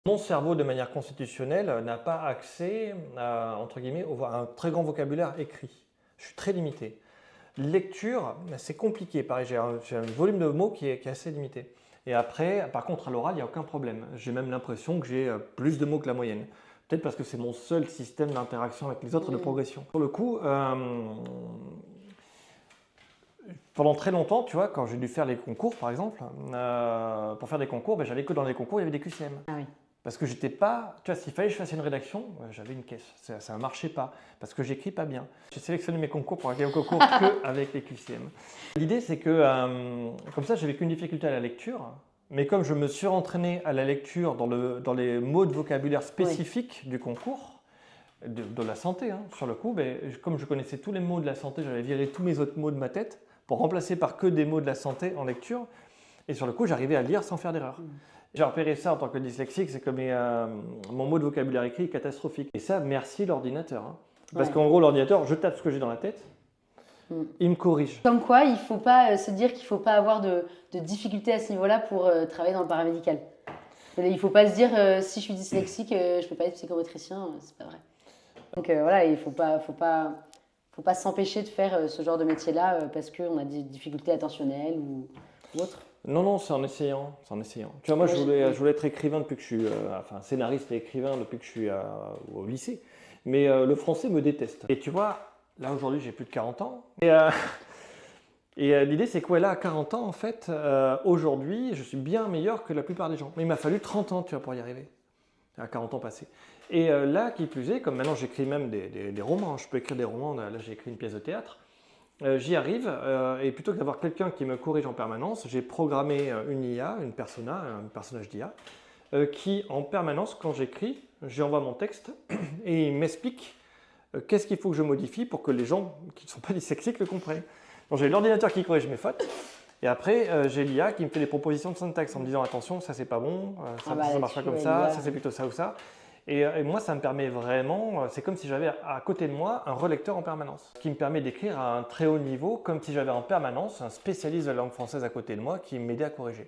Mon cerveau, de manière constitutionnelle, n'a pas accès à, entre guillemets, à un très grand vocabulaire écrit. Je suis très limité. Lecture, c'est compliqué. Pareil, j'ai un volume de mots qui est assez limité. Et après, par contre, à l'oral, il n'y a aucun problème. J'ai même l'impression que j'ai plus de mots que la moyenne. Peut-être parce que c'est mon seul système d'interaction avec les autres de progression. Pour le coup, pendant très longtemps, tu vois, quand j'ai dû faire les concours, par exemple, pour faire des concours, j'allais que dans les concours, il y avait des QCM. Ah oui. Parce que j'étais pas, tu vois, s'il fallait que je fasse une rédaction, j'avais une caisse. Ça ne marchait pas, parce que j'écris pas bien. J'ai sélectionné mes concours pour aller au concours qu'avec les QCM. L'idée, c'est que, comme ça, j'avais qu'une difficulté à la lecture, mais comme je me suis entraîné à la lecture dans les mots de vocabulaire spécifiques du concours, de la santé, hein, sur le coup, comme je connaissais tous les mots de la santé, j'avais viré tous mes autres mots de ma tête pour remplacer par que des mots de la santé en lecture. Et sur le coup, j'arrivais à lire sans faire d'erreur. J'ai repéré ça en tant que dyslexique, c'est que mon mot de vocabulaire écrit est catastrophique. Et ça, merci l'ordinateur. Hein. Parce qu'en gros, l'ordinateur, je tape ce que j'ai dans la tête, il me corrige. Comme quoi, il ne faut pas se dire qu'il ne faut pas avoir de difficultés à ce niveau-là pour travailler dans le paramédical. Il ne faut pas se dire si je suis dyslexique, je ne peux pas être psychomotricien, c'est pas vrai. Donc voilà, il ne faut pas s'empêcher de faire ce genre de métier-là parce qu'on a des difficultés attentionnelles ou autres. Non, c'est en essayant, c'est en essayant. Tu vois, moi, je voulais être écrivain depuis que je suis, enfin, scénariste et écrivain depuis que je suis au lycée. Mais le français me déteste. Et tu vois, là, aujourd'hui, j'ai plus de 40 ans. Et l'idée, c'est que là, à 40 ans, en fait, aujourd'hui, je suis bien meilleur que la plupart des gens. Mais il m'a fallu 30 ans, tu vois, pour y arriver. À 40 ans passés. Et là, qui plus est, comme maintenant, j'écris même des romans. Hein, je peux écrire des romans. Là, j'ai écrit une pièce de théâtre. J'y arrive, et plutôt que d'avoir quelqu'un qui me corrige en permanence, j'ai programmé une IA, un personnage d'IA, qui en permanence, quand j'écris, j'envoie mon texte et il m'explique qu'est-ce qu'il faut que je modifie pour que les gens qui ne sont pas dyslexiques le comprennent. Donc j'ai l'ordinateur qui corrige mes fautes, et après j'ai l'IA qui me fait des propositions de syntaxe en me disant attention, ça c'est pas bon, ça marche pas comme ça c'est plutôt ça ou ça. Et moi, ça me permet vraiment, c'est comme si j'avais à côté de moi un relecteur en permanence, qui me permet d'écrire à un très haut niveau, comme si j'avais en permanence un spécialiste de la langue française à côté de moi qui m'aidait à corriger.